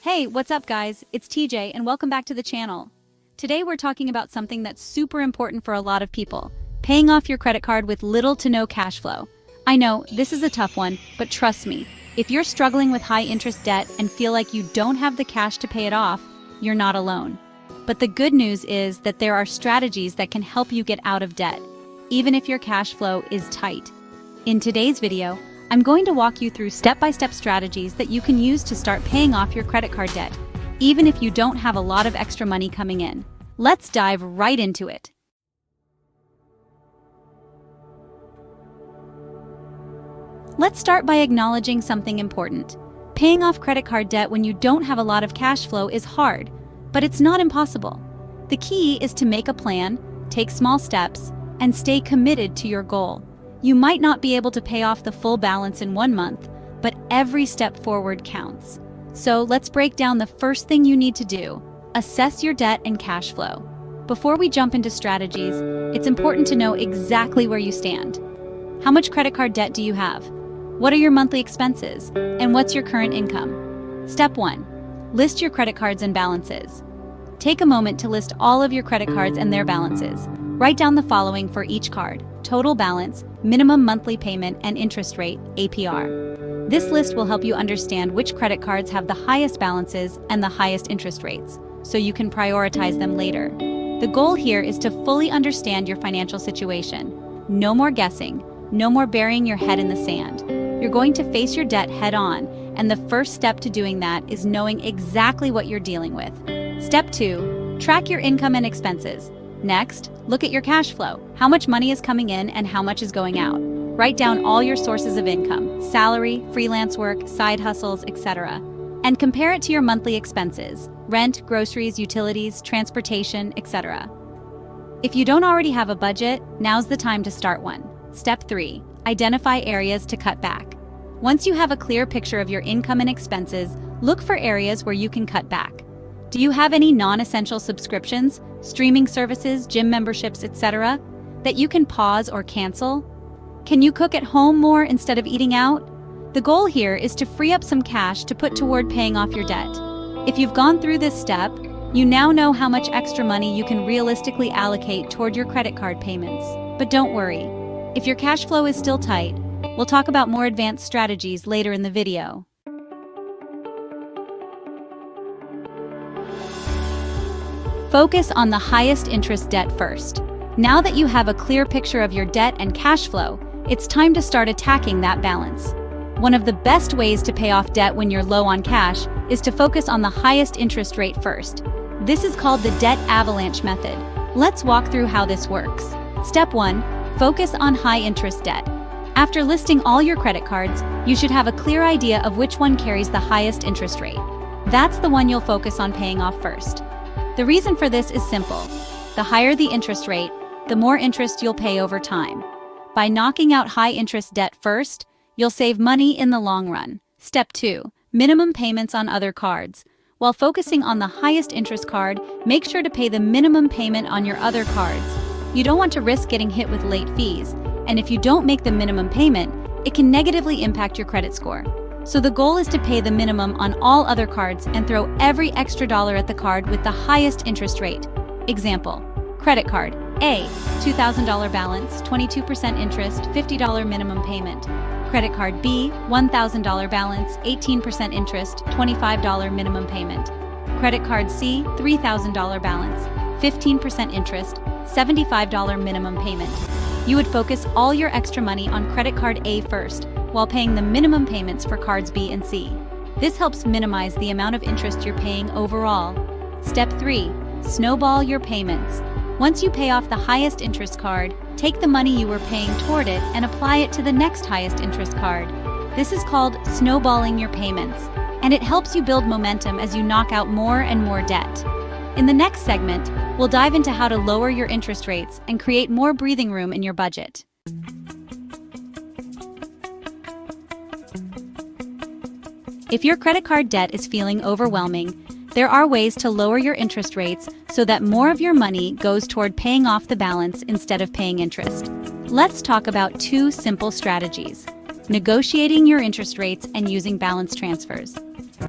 Hey, what's up guys? It's TJ and welcome back to the channel. Today we're talking about something that's super important for a lot of people, paying off your credit card with little to no cash flow. I know, this is a tough one, but trust me, if you're struggling with high interest debt and feel like you don't have the cash to pay it off, you're not alone. But the good news is that there are strategies that can help you get out of debt, even if your cash flow is tight. In today's video, I'm going to walk you through step-by-step strategies that you can use to start paying off your credit card debt, even if you don't have a lot of extra money coming in. Let's dive right into it. Let's start by acknowledging something important. Paying off credit card debt when you don't have a lot of cash flow is hard, but it's not impossible. The key is to make a plan, take small steps, and stay committed to your goal. You might not be able to pay off the full balance in 1 month, but every step forward counts. So let's break down the first thing you need to do. Assess your debt and cash flow. Before we jump into strategies, it's important to know exactly where you stand. How much credit card debt do you have? What are your monthly expenses? And what's your current income? Step 1. List your credit cards and balances. Take a moment to list all of your credit cards and their balances. Write down the following for each card: total balance, minimum monthly payment, and interest rate, APR. This list will help you understand which credit cards have the highest balances and the highest interest rates, so you can prioritize them later. The goal here is to fully understand your financial situation. No more guessing, no more burying your head in the sand. You're going to face your debt head on, and the first step to doing that is knowing exactly what you're dealing with. Step 2. Track your income and expenses. Next, look at your cash flow. How much money is coming in and how much is going out. Write down all your sources of income: salary, freelance work, side hustles, etc. And compare it to your monthly expenses: rent, groceries, utilities, transportation, etc. If you don't already have a budget, now's the time to start one. Step 3. Identify areas to cut back. Once you have a clear picture of your income and expenses, look for areas where you can cut back. Do you have any non-essential subscriptions, streaming services, gym memberships, etc., that you can pause or cancel? Can you cook at home more instead of eating out? The goal here is to free up some cash to put toward paying off your debt. If you've gone through this step, you now know how much extra money you can realistically allocate toward your credit card payments. But don't worry, if your cash flow is still tight, we'll talk about more advanced strategies later in the video. Focus on the highest interest debt first. Now that you have a clear picture of your debt and cash flow, it's time to start attacking that balance. One of the best ways to pay off debt when you're low on cash is to focus on the highest interest rate first. This is called the debt avalanche method. Let's walk through how this works. Step 1. Focus on high interest debt. After listing all your credit cards, you should have a clear idea of which one carries the highest interest rate. That's the one you'll focus on paying off first. The reason for this is simple. The higher the interest rate, the more interest you'll pay over time. By knocking out high interest debt first, you'll save money in the long run. Step 2. Minimum payments on other cards. While focusing on the highest interest card, make sure to pay the minimum payment on your other cards. You don't want to risk getting hit with late fees, and if you don't make the minimum payment, it can negatively impact your credit score. So the goal is to pay the minimum on all other cards and throw every extra dollar at the card with the highest interest rate. Example: credit card A, $2,000 balance, 22% interest, $50 minimum payment. Credit card B, $1,000 balance, 18% interest, $25 minimum payment. Credit card C, $3,000 balance, 15% interest, $75 minimum payment. You would focus all your extra money on credit card A first, while paying the minimum payments for cards B and C. This helps minimize the amount of interest you're paying overall. Step 3. Snowball your payments. Once you pay off the highest interest card, take the money you were paying toward it and apply it to the next highest interest card. This is called snowballing your payments, and it helps you build momentum as you knock out more and more debt. In the next segment, we'll dive into how to lower your interest rates and create more breathing room in your budget. If your credit card debt is feeling overwhelming, there are ways to lower your interest rates so that more of your money goes toward paying off the balance instead of paying interest. Let's talk about 2 simple strategies: negotiating your interest rates and using balance transfers.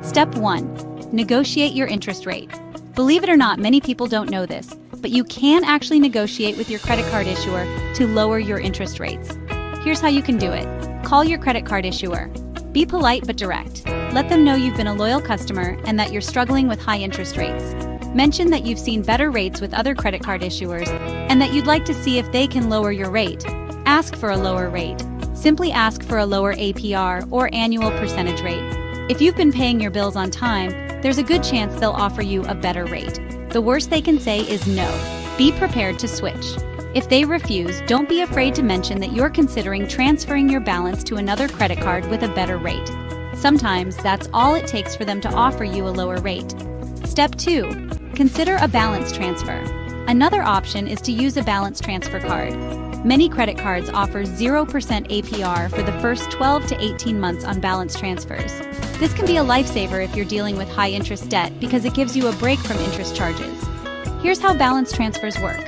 Step 1. Negotiate your interest rate. Believe it or not, many people don't know this, but you can actually negotiate with your credit card issuer to lower your interest rates. Here's how you can do it. Call your credit card issuer. Be polite but direct. Let them know you've been a loyal customer and that you're struggling with high interest rates. Mention that you've seen better rates with other credit card issuers and that you'd like to see if they can lower your rate. Ask for a lower rate. Simply ask for a lower APR or annual percentage rate. If you've been paying your bills on time, there's a good chance they'll offer you a better rate. The worst they can say is no. Be prepared to switch. If they refuse, don't be afraid to mention that you're considering transferring your balance to another credit card with a better rate. Sometimes that's all it takes for them to offer you a lower rate. Step 2. Consider a balance transfer. Another option is to use a balance transfer card. Many credit cards offer 0% APR for the first 12 to 18 months on balance transfers. This can be a lifesaver if you're dealing with high-interest debt because it gives you a break from interest charges. Here's how balance transfers work.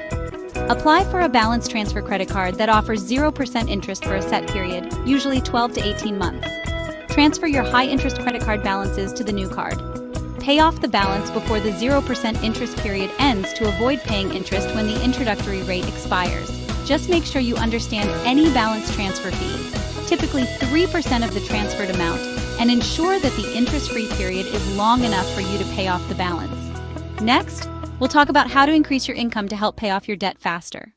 Apply for a balance transfer credit card that offers 0% interest for a set period, usually 12 to 18 months. Transfer your high-interest credit card balances to the new card. Pay off the balance before the 0% interest period ends to avoid paying interest when the introductory rate expires. Just make sure you understand any balance transfer fees, typically 3% of the transferred amount, and ensure that the interest-free period is long enough for you to pay off the balance. Next, we'll talk about how to increase your income to help pay off your debt faster.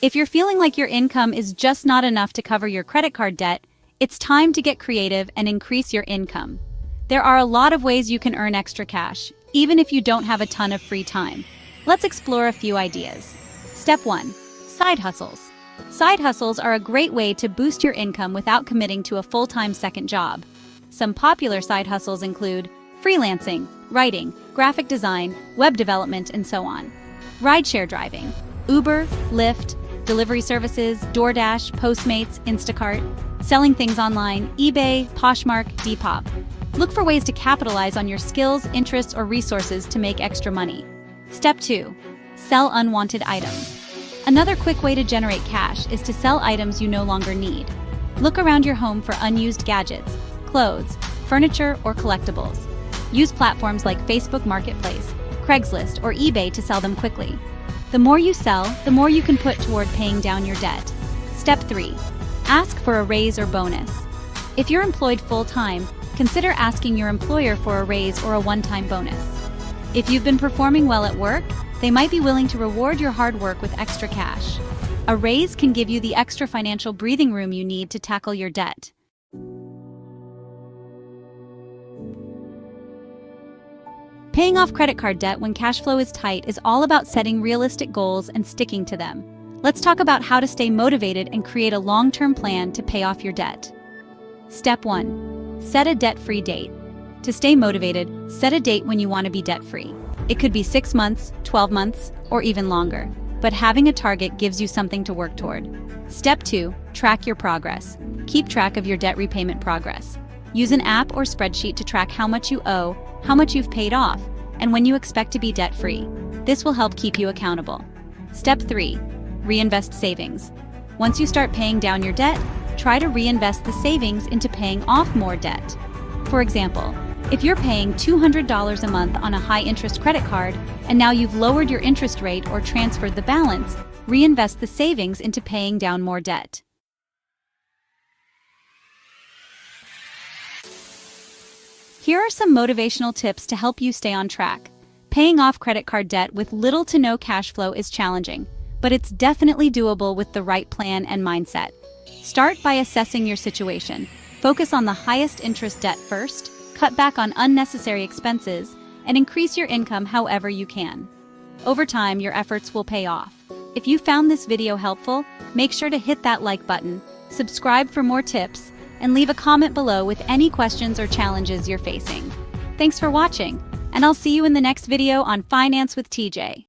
If you're feeling like your income is just not enough to cover your credit card debt, it's time to get creative and increase your income. There are a lot of ways you can earn extra cash, even if you don't have a ton of free time. Let's explore a few ideas. Step 1. Side hustles. Side hustles are a great way to boost your income without committing to a full-time second job. Some popular side hustles include freelancing, writing, graphic design, web development, and so on. Rideshare driving. Uber, Lyft, delivery services, DoorDash, Postmates, Instacart. Selling things online, eBay, Poshmark, Depop. Look for ways to capitalize on your skills, interests, or resources to make extra money. Step 2. Sell unwanted items. Another quick way to generate cash is to sell items you no longer need. Look around your home for unused gadgets, clothes, furniture, or collectibles. Use platforms like Facebook Marketplace, Craigslist, or eBay to sell them quickly. The more you sell, the more you can put toward paying down your debt. Step 3. Ask for a raise or bonus. If you're employed full-time, consider asking your employer for a raise or a one-time bonus. If you've been performing well at work, they might be willing to reward your hard work with extra cash. A raise can give you the extra financial breathing room you need to tackle your debt. Paying off credit card debt when cash flow is tight is all about setting realistic goals and sticking to them. Let's talk about how to stay motivated and create a long-term plan to pay off your debt. Step 1. Set a debt-free date. To stay motivated, set a date when you want to be debt-free. It could be 6 months, 12 months, or even longer. But having a target gives you something to work toward. Step 2. Track your progress. Keep track of your debt repayment progress. Use an app or spreadsheet to track how much you owe, how much you've paid off, and when you expect to be debt-free. This will help keep you accountable. Step 3. Reinvest savings. Once you start paying down your debt, try to reinvest the savings into paying off more debt. For example, if you're paying $200 a month on a high-interest credit card and now you've lowered your interest rate or transferred the balance, reinvest the savings into paying down more debt. Here are some motivational tips to help you stay on track. Paying off credit card debt with little to no cash flow is challenging, but it's definitely doable with the right plan and mindset. Start by assessing your situation. Focus on the highest interest debt first, cut back on unnecessary expenses, and increase your income however you can. Over time, your efforts will pay off. If you found this video helpful, make sure to hit that like button, subscribe for more tips, and leave a comment below with any questions or challenges you're facing. Thanks for watching, and I'll see you in the next video on Finance with TJ.